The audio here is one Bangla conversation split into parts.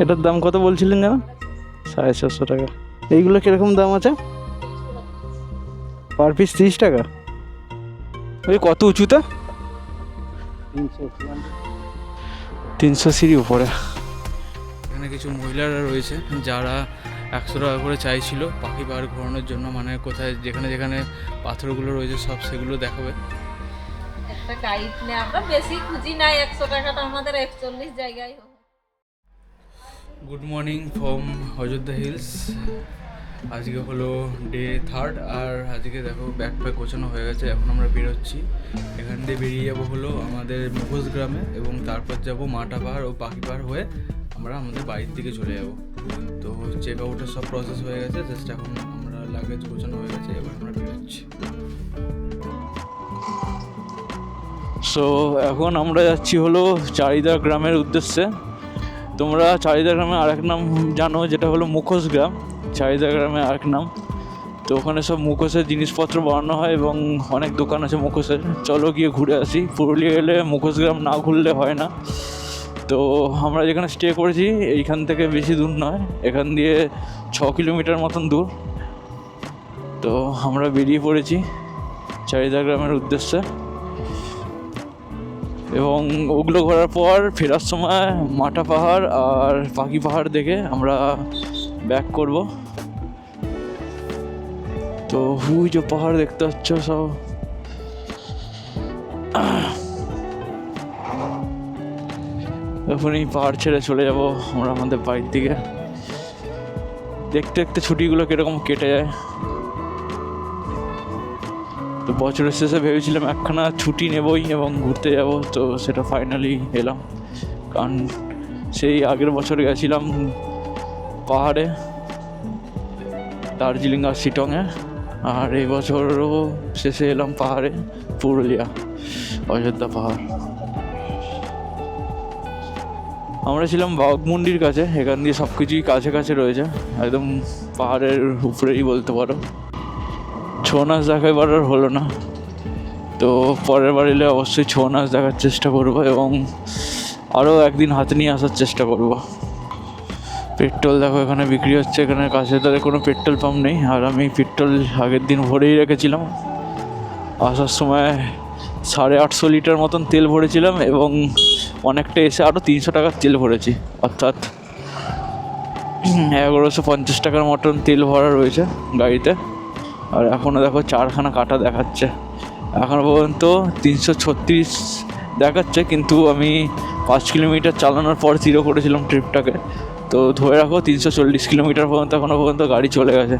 এটার দাম কত বলছিলেন যেন? 450 টাকা। এইগুলো কিরকম দাম আছে? পার পিস 30 টাকা। ওই কত উঁচুতে? 300 সিঁড়ি উপরে। এখানে কিছু মহিলারা রয়েছে যারা 100 টাকা করে চাইছিল পাখি পাহাড় ঘোরানোর জন্য, মানে কোথায় যেখানে যেখানে পাথরগুলো রয়েছে সব সেগুলো দেখাবে। একটা গাইড নে, আমরা বেশি খুঁজি না, 100 টাকাটা আমাদের 41 জায়গায় হবে। Good morning from Ayodhya hills. আজকে হলো ডে 3 আর আজকে দেখো ব্যাকপ্যাক গোছানো হয়ে গেছে। এখন আমরা বেরোচ্ছি। এখান দিয়ে বেরিয়ে যাবো হলো আমাদের মুখোশ গ্রামে এবং তারপর যাব মাটা পাহাড় ও পাখি পাহাড় হয়ে আমরা আমাদের বাড়ির দিকে চলে যাব। তো চেক আউটের সব প্রসেস হয়ে গেছে, জাস্ট এখন আমরা লাগেজ গোছানো হয়ে গেছে, এবার আমরা বেরোচ্ছি। সো এখন আমরা যাচ্ছি হলো চারিদা গ্রামের উদ্দেশ্যে। তোমরা চারিদা গ্রামে আরেক নাম জানো, যেটা হলো মুখোশ গ্রাম। চারিদা গ্রামে আরেক নাম। তো ওখানে সব মুখোশের জিনিসপত্র বানানো হয় এবং অনেক দোকান আছে মুখোশের। চলো গিয়ে ঘুরে আসি। পুরুলিয়া এলে মুখোশ গ্রাম না ঘুরলে হয় না। তো আমরা যেখানে স্টে করেছি এইখান থেকে বেশি দূর নয়, এখান দিয়ে 6 কিলোমিটার মতন দূর। তো আমরা বেরিয়ে পড়েছি চারিদা গ্রামের উদ্দেশ্যে এবং ওগুলো ঘোরার পর ফেরার সময় মাটা পাহাড় আর পাখি পাহাড় দেখে আমরা ব্যাক করব। তো ওই যে পাহাড় দেখতে পাচ্ছ সব, এখন এই পাহাড় ছেড়ে চলে যাব আমরা আমাদের বাড়ির দিকে। দেখতে দেখতে ছুটিগুলো কীরকম কেটে যায়। তো বছরের শেষে ভেবেছিলাম একখানা ছুটি নেবই এবং ঘুরতে যাব, তো সেটা ফাইনালি এলাম। কারণ সেই আগের বছর গেছিলাম পাহাড়ে, দার্জিলিং আর শিটংয়ে, আর এই বছরও শেষে এলাম পাহাড়ে, পুরুলিয়া অযোধ্যা পাহাড়। আমরা ছিলাম বাঘমুন্ডির কাছে, এখান দিয়ে সব কিছুই কাছে কাছে রয়েছে, একদম পাহাড়ের উপরেই বলতে পারো। ছৌ নাচ দেখাবার আর হলো না, তো পরের বার এলে অবশ্যই ছৌ নাচ দেখার চেষ্টা করবো এবং আরও একদিন হাতে নিয়ে আসার চেষ্টা করব। পেট্রোল দেখো এখানে বিক্রি হচ্ছে, এখানে কাছে তাদের কোনো পেট্রোল পাম্প নেই, আর আমি পেট্রোল আগের দিন ভরেই রেখেছিলাম। আসার সময় 850 লিটার মতন তেল ভরেছিলাম এবং অনেকটা এসে আরও 300 টাকার তেল ভরেছি, অর্থাৎ 1150 টাকার মতন তেল ভরা রয়েছে গাড়িতে। আর এখনও দেখো 4খানা কাটা দেখাচ্ছে, এখনও পর্যন্ত 336 দেখাচ্ছে, কিন্তু আমি 5 কিলোমিটার চালানোর পর 0 করেছিলাম ট্রিপটাকে। তো ধরে রাখো 340 কিলোমিটার পর্যন্ত এখনও পর্যন্ত গাড়ি চলে গেছে।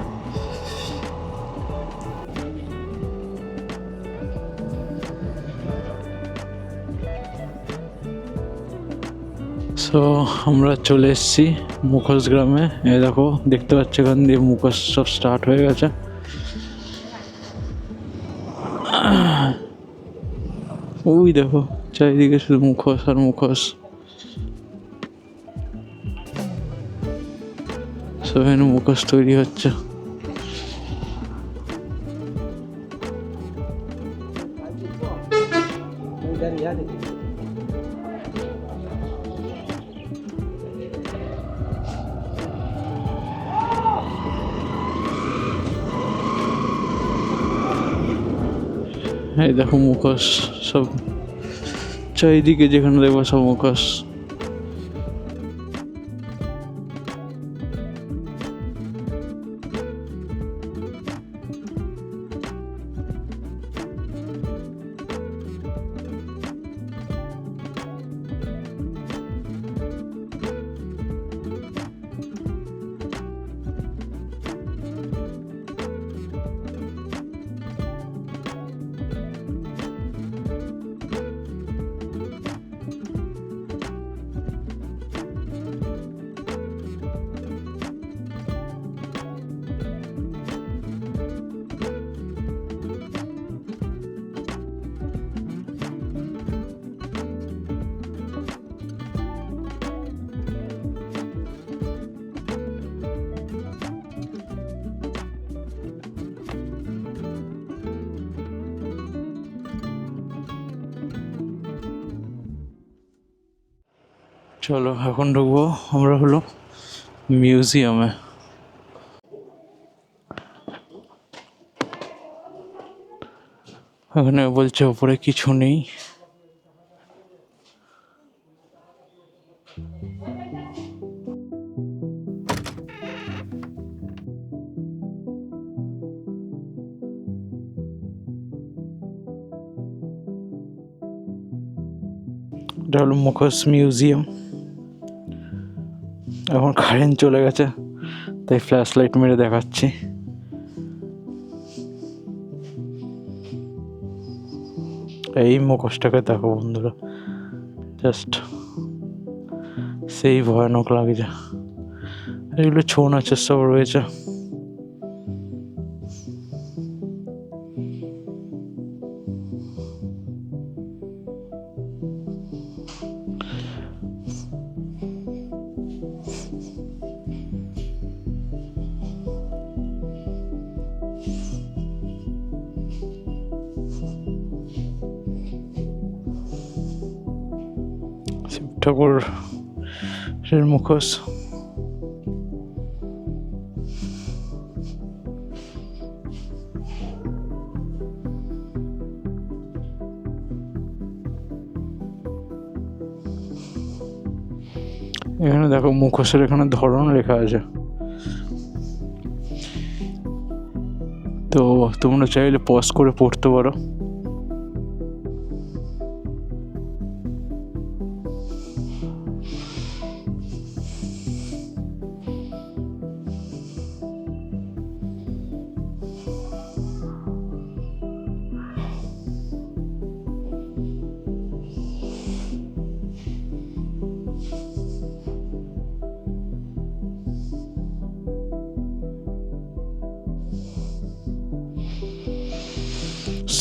সো আমরা চলে এসেছি মুখোশ গ্রামে। এই দেখো দেখতে পাচ্ছ এখান দিয়ে মুখোশ সব স্টার্ট হয়ে গেছে। ওই দেখো চারিদিকে শুধু মুখোশ আর মুখোশ। সব এখানে মুখোশ তৈরি হচ্ছে। এই দেখো মুখোশ সব চারিদিকে, যেখানে দেখবো সব মুখোশ। চলো এখন ঢুকবো আমরা হলো মিউজিয়ামে। এখানে বলছে ওপরে কিছু নেই। এটা হলো মুখোশ মিউজিয়াম। এখন কারেন্ট চলে গেছে তাই ফ্ল্যাশ লাইট মেরে দেখাচ্ছি। এই মুখোশটাকে দেখো বন্ধুরা, জাস্ট সেই ভয়ানক লাগছে। এগুলো ছৌ নাচের সব রয়েছে। শিব ঠাকুর মুখোশ। এখানে দেখো মুখোশের এখানে ধরন লেখা আছে। তো তোমরা চাইলে পজ করে পড়তে পারো।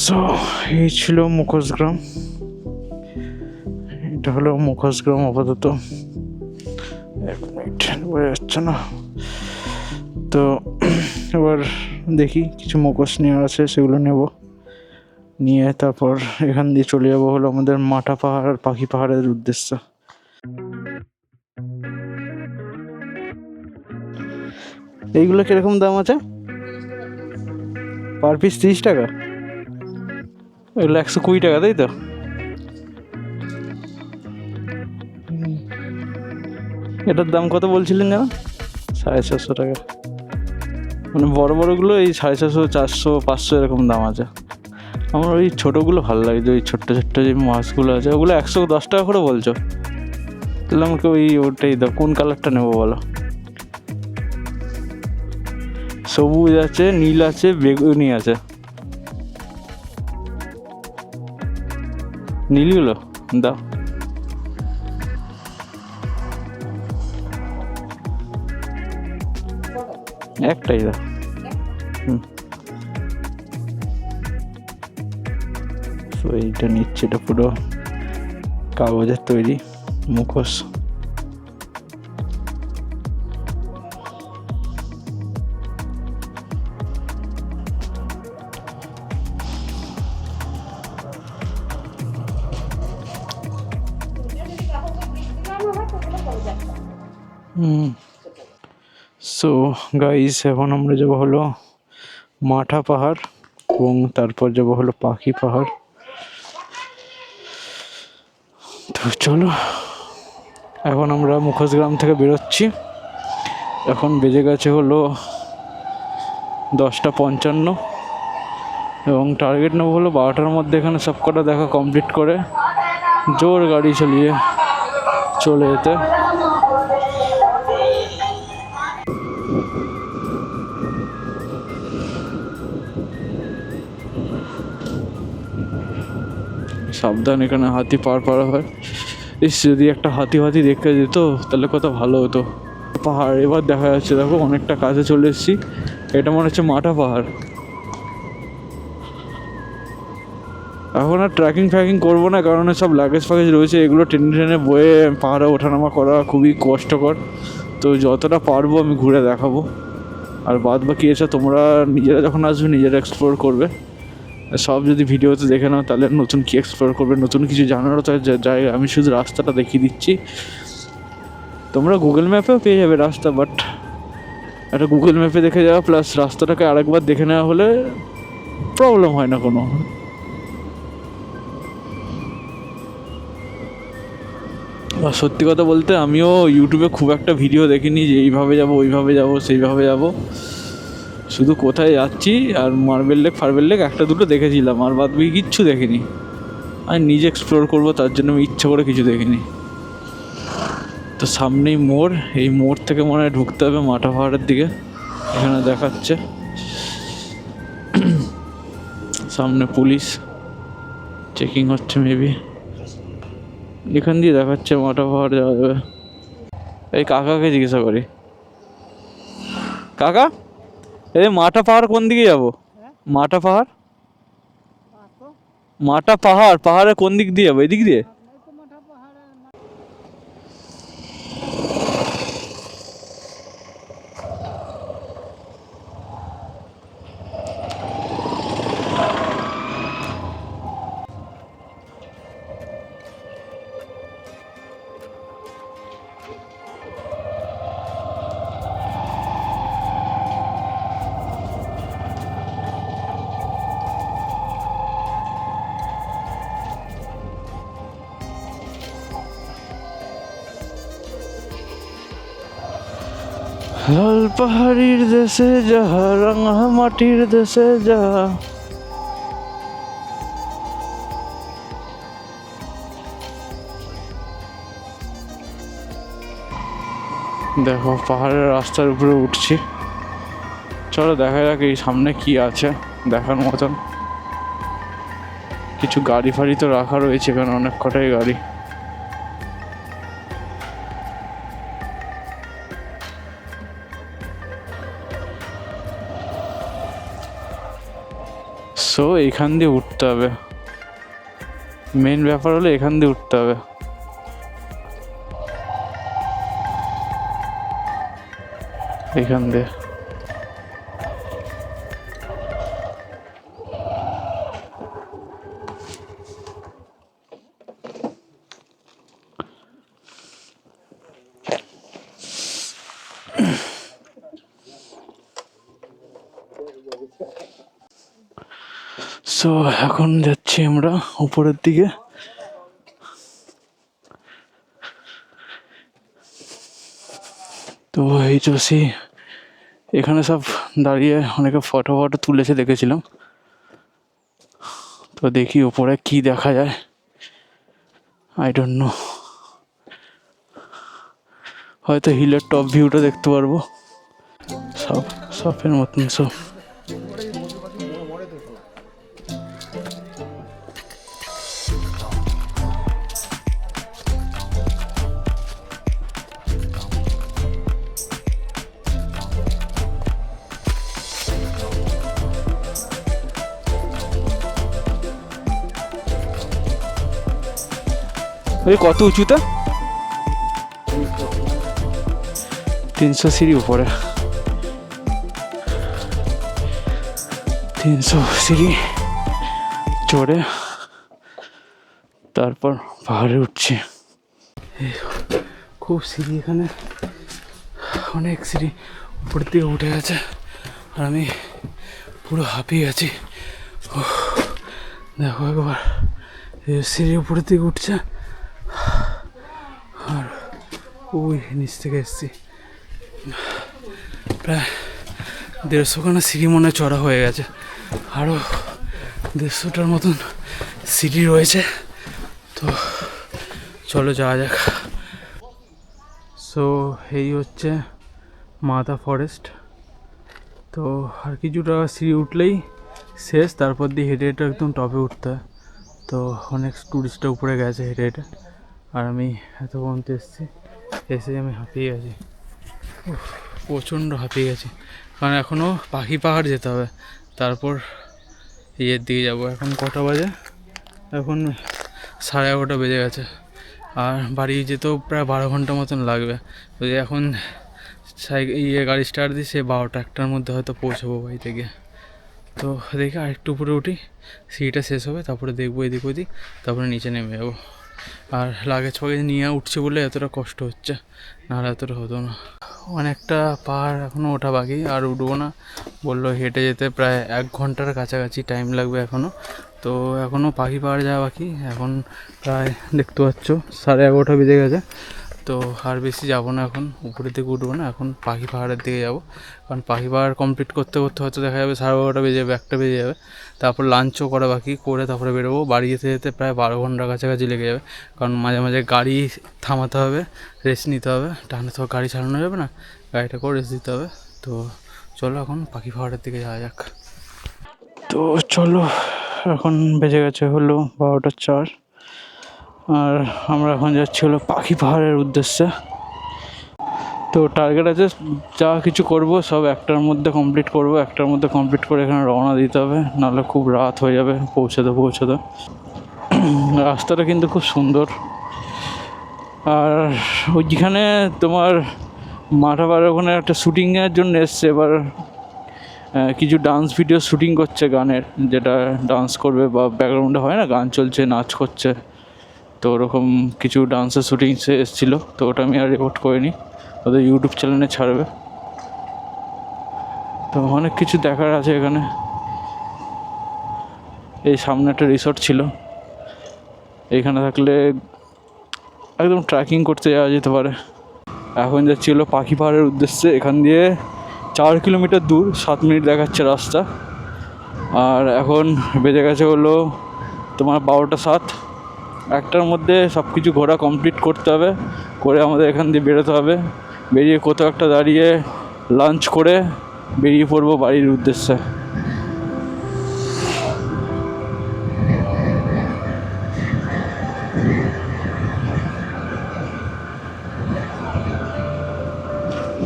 সো এই ছিল মুখোশগ্রাম। এটা হলো মুখোশগ্রাম আপাতত। এক মিনিট বোঝা যাচ্ছে না। তো এবার দেখি কিছু মুখোশ নেওয়ার আছে, সেগুলো নেব। নিয়ে তারপর এখান দিয়ে চলে যাবো হলো আমাদের মাঠা পাহাড় আর পাখি পাহাড়ের উদ্দেশ্যে। এইগুলো কিরকম দাম আছে? পার পিস 30 টাকা। এগুলো 120 টাকা, তাই তো? এটার দাম কত বলছিলেন যেন? 450 টাকা। মানে বড় বড়গুলো এই 450, 400, 500 এরকম দাম আছে। আমার ওই ছোটোগুলো ভালো লাগে, যে ওই ছোট্ট ছোট্ট যে মাছগুলো আছে ওগুলো 110 টাকা করে বলছো। তাহলে আমাকে ওটাই দাও। কোন কালারটা নেবো বলো? সবুজ আছে, নীল আছে, বেগুনি আছে। নীলগুলো দাও। একটাই দাও। তো এইটা নিচ্ছে, এটা পুরো কাগজের তৈরি মুখোশ। সো গাইস, এখন আমরা যাবো হলো মাঠা পাহাড় এবং তারপর যাবো হলো পাখি পাহাড়। তো চলো, এখন আমরা মুখোশগ্রাম থেকে বেরোচ্ছি। এখন বেজে গেছে হলো 10:55 এবং টার্গেট নেবো হলো 12টার মধ্যে এখানে সব কটা দেখা কমপ্লিট করে জোর গাড়ি চালিয়ে চলে যেতে। সাবধান, এখানে হাতি পার হয়। যদি একটা হাতি দেখতে যেত তাহলে কত ভালো হতো। পাহাড় এবার দেখা যাচ্ছে, দেখো অনেকটা কাছে চলে এসেছি। এটা মনে হচ্ছে মাঠা পাহাড়। এখন আর ট্রেকিং করবো না, কারণ সব লাগেজ ফাগেজ রয়েছে, এগুলো টেনে বয়ে পাহাড়ে ওঠানামা করা খুবই কষ্টকর। তো যতটা পারবো আমি ঘুরে দেখাবো, আর বাদ বাকি এসে তোমরা নিজেরা যখন আসবে নিজেরা এক্সপ্লোর করবে। সব যদি ভিডিওতে দেখে নাও তাহলে নতুন কি এক্সপ্লোর করবে, নতুন কিছু জানারও তো জায়গা। আমি শুধু রাস্তাটা দেখিয়ে দিচ্ছি। তোমরা গুগল ম্যাপেও পেয়ে যাবে রাস্তা, বাট একটা গুগল ম্যাপে দেখে যাওয়া প্লাস রাস্তাটাকে আরেকবার দেখে নেওয়া হলে প্রবলেম হয় না কোনো। আর সত্যি কথা বলতে আমিও ইউটিউবে খুব একটা ভিডিও দেখিনি যে এইভাবে যাবো, ওইভাবে যাবো, সেইভাবে যাবো। শুধু কোথায় যাচ্ছি আর মার্বেল লেক ফার্বেল লেক একটা দুটো দেখেছিলাম, আর বাদ বাকি কিচ্ছু দেখিনি। আমি নিজে এক্সপ্লোর করবো তার জন্য আমি ইচ্ছা করে কিছু দেখিনি। তো সামনেই মোড়, এই মোড় থেকে মনে হয় ঢুকতে হবে মাটা পাহাড়ের দিকে। এখানে দেখাচ্ছে সামনে পুলিশ চেকিং হচ্ছে মেবি। এখান দিয়ে দেখাচ্ছে মাটা পাহাড় যাওয়া যাবে। এই কাকাকে জিজ্ঞাসা করি, কাকা এই মাটা পাহাড় কোন দিকে যাবো? মাটা পাহাড়, মাটা পাহাড়, পাহাড়ে কোন দিক দিয়ে যাবো? এদিক দিয়ে? লাল পাহাড়ির দেশে যাহা, রাঙা মাটির দেশে যাহা। দেখো পাহাড়ের রাস্তার উপরে উঠছি, চলো দেখা যাক এই সামনে কি আছে দেখার মতন। কিছু গাড়ি ফাড়ি তো রাখা রয়েছে এখানে, অনেক কটাই গাড়ি। সো এইখান দিয়ে উঠতে হবে, মেন ব্যাপার হলো এখান দিয়ে উঠতে হবে। এখান দিয়ে সো এখন যাচ্ছি আমরা উপরের দিকে। তো এই তো এখানে সব দাঁড়িয়ে অনেকে ফটো ফটো তুলেছে দেখেছিলাম। তো দেখি উপরে কি দেখা যায়, আই ডোন্ট নো, হয়তো হিলের টপ ভিউটা দেখতে পারবো। সব সফের মতন সব। এই কত উঁচুতে? 300 সিঁড়ি উপরে, 300 সিঁড়ি চড়ে তারপর পাহাড়ে উঠছি। খুব সিঁড়ি এখানে, অনেক সিঁড়ি উপরের দিকে উঠে গেছে আর আমি পুরো হাঁপিয়ে গেছি। দেখো একবার সিঁড়ি উপরের দিকে উঠছে আর ওই নিচ থেকে এসছি। প্রায় 150খানা সিঁড়ি মনে চড়া হয়ে গেছে, আরও 150টার মতন সিঁড়ি রয়েছে। তো চলো যাওয়া যাক। সো এই হচ্ছে মাতা ফরেস্ট। তো আর কিছুটা সিঁড়ি উঠলেই শেষ, তারপর দিয়ে হেঁটে হেঁটে একদম টপে উঠতে হয়। তো অনেক টুরিস্টরা উপরে গেছে হেঁটে হেঁটে, আর আমি এত পর্যন্ত এসে আমি হাঁপিয়ে গেছি, প্রচণ্ড হাঁপিয়ে গেছি। কারণ এখনও পাখি পাহাড় যেতে হবে, তারপর ইয়ের দিকে যাবো। এখন কটা বাজে? এখন 11:30 বেজে গেছে, আর বাড়ি যেতেও প্রায় 12 ঘন্টা মতন লাগবে। যদি এখন গাড়ি স্টার্ট দিই সে 12টা-1টার মধ্যে হয়তো পৌঁছাবো বাড়ি থেকে। তো দেখি আর একটু উপরে উঠি, সিঁড়িটা শেষ হবে, তারপরে দেখবো এদিক ওদিক, তারপরে নিচে নেমে যাবো। আর লাগেজ ফাগেজ নিয়ে উঠছে বলে এতটা কষ্ট হচ্ছে, নাহলে এতটা হতো না। অনেকটা পাহাড় এখনও ওঠা বাকি, আর উঠবো না বললো। হেঁটে যেতে প্রায় 1 ঘন্টার কাছাকাছি টাইম লাগবে এখনও। তো এখনও পাখি পাহাড় যাওয়া বাকি। এখন প্রায় দেখতে পাচ্ছ 11:30 বেজে গেছে। তো আর বেশি যাবো না, এখন উপরের দিকে উঠবো না, এখন পাখি পাহাড়ের দিকে যাবো। কারণ পাখি পাহাড় কমপ্লিট করতে করতে হয়তো দেখা যাবে 12:30 বেজে যাবে, 1টা বেজে যাবে। তারপর লাঞ্চও করা বাকি, করে তারপরে বেরোবো। বাড়ি যেতে যেতে প্রায় 12 ঘন্টার কাছাকাছি লেগে যাবে। কারণ মাঝে মাঝে গাড়ি থামাতে হবে, রেস্ট নিতে হবে, টানে তো গাড়ি চালানো যাবে না, গাড়িটা করে রেস্ট দিতে হবে। তো চলো এখন পাখি পাহাড়ের দিকে যাওয়া যাক। তো চলো, এখন বেজে গেছে হলো 12:04, আর আমরা এখন যাচ্ছি হলো পাখি পাহাড়ের উদ্দেশ্যে। তো টার্গেট আছে যা কিছু করব সব 1টার মধ্যে কমপ্লিট করব, 1টার মধ্যে কমপ্লিট করে এখানে রওনা দিতে হবে, নাহলে খুব রাত হয়ে যাবে পৌঁছাতে। রাস্তাটা কিন্তু খুব সুন্দর। আর ওইখানে তোমার মাঠাবার ওখানে একটা শ্যুটিংয়ের জন্য এসছে, এবার কিছু ডান্স ভিডিও শ্যুটিং করছে গানের, যেটা ডান্স করবে বা ব্যাকগ্রাউন্ডে হয় না গান চলছে নাচ করছে, তো ওরকম কিছু ডান্সের শ্যুটিং এসেছিলো। তো ওটা আমি আর রেকর্ড করিনি, ওদের ইউটিউব চ্যানেলে ছাড়বে। তো অনেক কিছু দেখার আছে এখানে। এই সামনে একটা রিসর্ট ছিল, এইখানে থাকলে একদম ট্রেকিং করতে যাওয়া যেতে পারে। এখন যাচ্ছি হলো পাখি পাহাড়ের উদ্দেশ্যে। এখান দিয়ে 4 কিলোমিটার দূর, 7 মিনিট দেখাচ্ছে রাস্তা। আর এখন বেজে গেছে হলো তোমার 12:07। 1টার মধ্যে সব কিছু ঘোরা কমপ্লিট করতে হবে, করে আমাদের এখান দিয়ে বেরোতে হবে। বেরিয়ে কোথাও একটা দাঁড়িয়ে লাঞ্চ করে বেরিয়ে পড়বো বাড়ির উদ্দেশ্যে।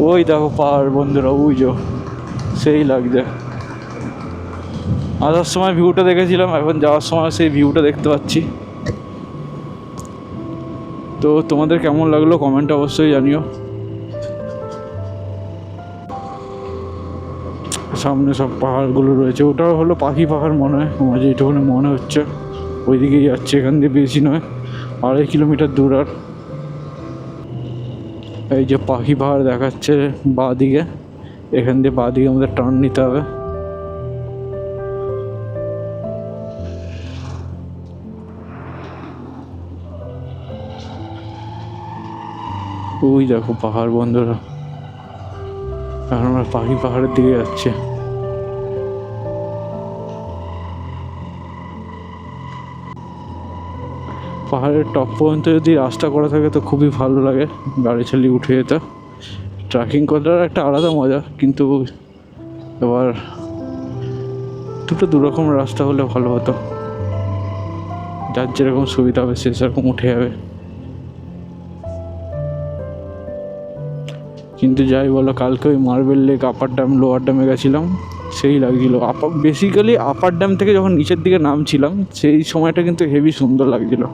ওই দেখো পাহাড় বন্ধুরা, ওই যে সেই লাগছে। আসার সময় ভিউটা দেখেছিলাম, এখন যাওয়ার সময় সেই ভিউটা দেখতে পাচ্ছি। তো তোমাদের কেমন লাগলো কমেন্টে অবশ্যই জানিও। সামনে সব পাহাড়গুলো রয়েছে, ওটাও হলো পাখি পাহাড় মনে হয়, আমার যেটুকুনি মনে হচ্ছে। ওইদিকেই যাচ্ছে, এখান দিয়ে বেশি নয়, 2.5 কিলোমিটার দূর। আর এই যে পাখি পাহাড় দেখাচ্ছে বাঁ দিকে, এখান দিয়ে বাঁ দিকে আমাদের টার্ন নিতে হবে। ওই দেখো পাহাড় বন্ধুরা, এখন আমরা পাখি পাহাড়ের দিকে যাচ্ছি। পাহাড়ের টপ পর্যন্ত যদি রাস্তা করা থাকে তো খুবই ভালো লাগে, গাড়ি চালিয়ে উঠে যেতে। ট্রেকিং করার একটা আলাদা মজা, কিন্তু এবার দুরকম রাস্তা হলে ভালো হতো, যার যেরকম সুবিধা হবে সে সেরকম উঠে যাবে। কিন্তু যাই বলো, কালকে ওই marble lake, upper dam, lower ড্যামে গেছিলাম, সেই লাগছিলো। বেসিক্যালি আপার ড্যাম থেকে যখন নিচের দিকে নামছিলাম সেই সময়টা কিন্তু হেভি সুন্দর লাগছিলো।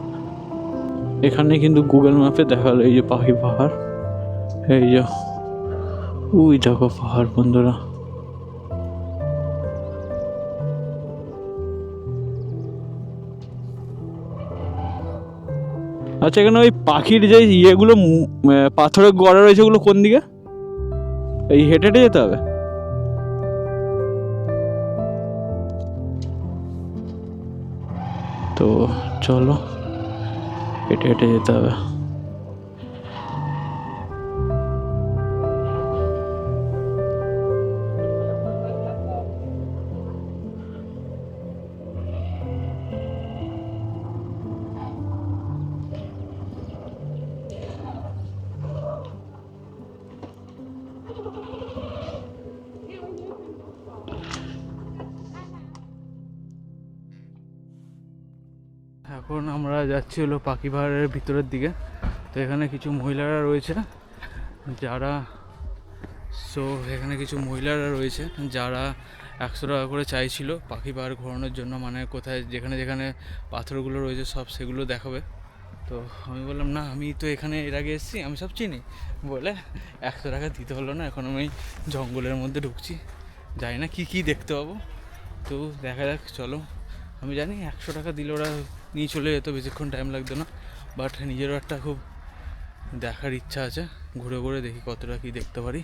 এখানে কিন্তু গুগল ম্যাপে দেখালো এই যে পাখি পাহাড়, এই যে ওই দেখো পাহাড় বন্ধুরা। আচ্ছা, এখানে ওই পাখির যে ইয়েগুলো পাথরের গড়া রয়েছে, ওগুলো কোন দিকে? এই হেঁটে হেঁটে যেতে হবে? তো চলো, হেঁটে হেঁটে যেতে হবে। এখন আমরা যাচ্ছি হলো পাখি পাহাড়ের ভিতরের দিকে। তো এখানে কিছু মহিলারা রয়েছে যারা যারা 100 টাকা করে চাইছিল পাখি পাহাড় ঘোরানোর জন্য, মানে কোথায় যেখানে যেখানে পাথরগুলো রয়েছে সব সেগুলো দেখাবে। তো আমি বললাম না, আমি তো এখানে এর আগে এসেছি, আমি সব চিনি বলে 100 টাকা দিতে হলো না। এখন আমি জঙ্গলের মধ্যে ঢুকছি, জানি না কী দেখতে পাবো, তো দেখা যাক। চলো, আমি জানি 100 টাকা দিলে ওরা নিয়ে চলে যেত, বেশিক্ষণ টাইম লাগতো না। বাট নিজেরও একটা খুব দেখার ইচ্ছা আছে, ঘুরে ঘুরে দেখি কতটা কি দেখতে পারি।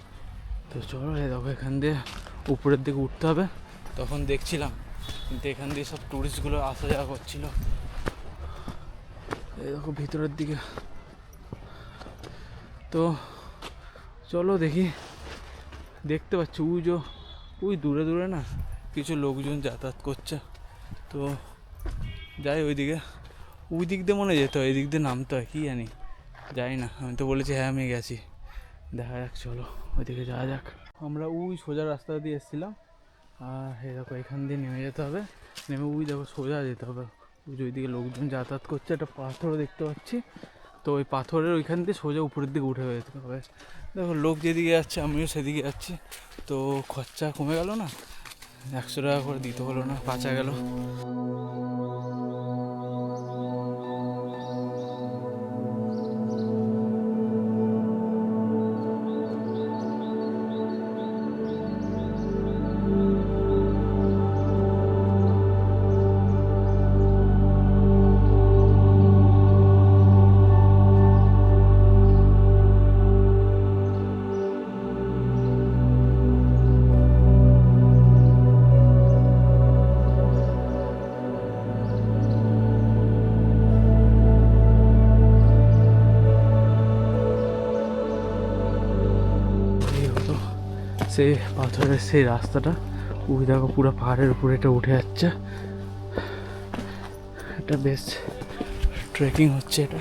তো চলো, এই দেখো এখান দিয়ে উপরের দিকে উঠতে হবে। তখন দেখছিলাম, কিন্তু এখান দিয়ে সব টুরিস্টগুলো আসা যাওয়া করছিল। এই দেখো ভিতরের দিকে। তো চলো দেখি, দেখতে পাচ্ছি ওই দূরে দূরে না কিছু লোকজন যাতায়াত করছে। তো যাই ওই দিক দিয়ে মনে যেতে হয়, এই দিক দিয়ে নামতে হয়, কি জানি, যাই না। আমি তো বলেছি হ্যাঁ আমি গেছি, দেখা যাক, চলো ওইদিকে যাওয়া যাক। আমরা ওই সোজা রাস্তা দিয়ে এসেছিলাম, আর এই দেখো এখান দিয়ে নেমে যেতে হবে। নেমে ওই দেখো সোজা যেতে হবে, ওইদিকে লোকজন যাতায়াত করছে, একটা পাথরও দেখতে পাচ্ছি। তো ওই পাথরের ওইখান দিয়ে সোজা উপরের দিকে উঠে যেতে হবে। দেখো লোক যেদিকে যাচ্ছে আমিও সেদিকে যাচ্ছি। তো খরচা কমে গেল না, 100 টাকা করে দিতে হলো না, বাঁচা গেল। সেই পাথরের সেই রাস্তাটা, ওই দেখো পুরো পাহাড়ের উপরে এটা উঠে যাচ্ছে। এটা বেশ ট্রেকিং হচ্ছে এটা।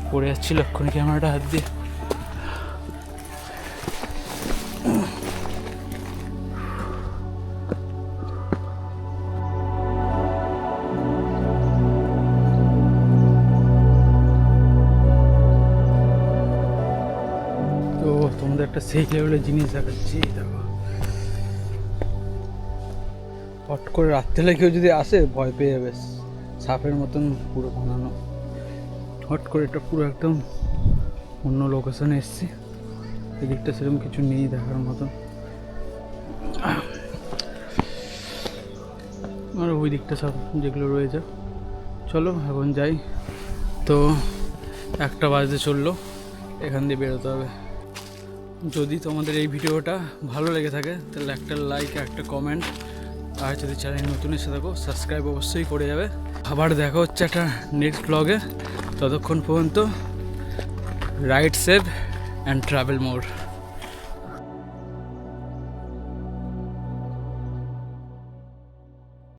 পড়ে যাচ্ছিল এক্ষুনি ক্যামেরাটা হাত দিয়ে। তো তোমাদের একটা সেই লেভেলের জিনিস দেখাচ্ছি, দেখো হট করে রাত্রেবেলা কেউ যদি আসে ভয় পেয়ে যাবে, সাপের মতন পুরো বানানো। হট করে এটা পুরো একদম অন্য লোকেশনে এসছি, এদিকটা সেরকম কিছু নেই দেখার মতন, আর ওই দিকটা সব যেগুলো রয়েছে। চলো এখন যাই। তো 1টা বাজতে চললো, এখান দিয়ে বেরোতে হবে। যদি তোমাদের এই ভিডিওটা ভালো লেগে থাকে তাহলে একটা লাইক, একটা কমেন্ট, আর যদি চ্যানেল নতুন এসে থাকো সাবস্ক্রাইব অবশ্যই করে যাবে। আবার দেখা হচ্ছে একটা নেক্সট ব্লগে, ততক্ষণ পর্যন্ত ride save and travel more.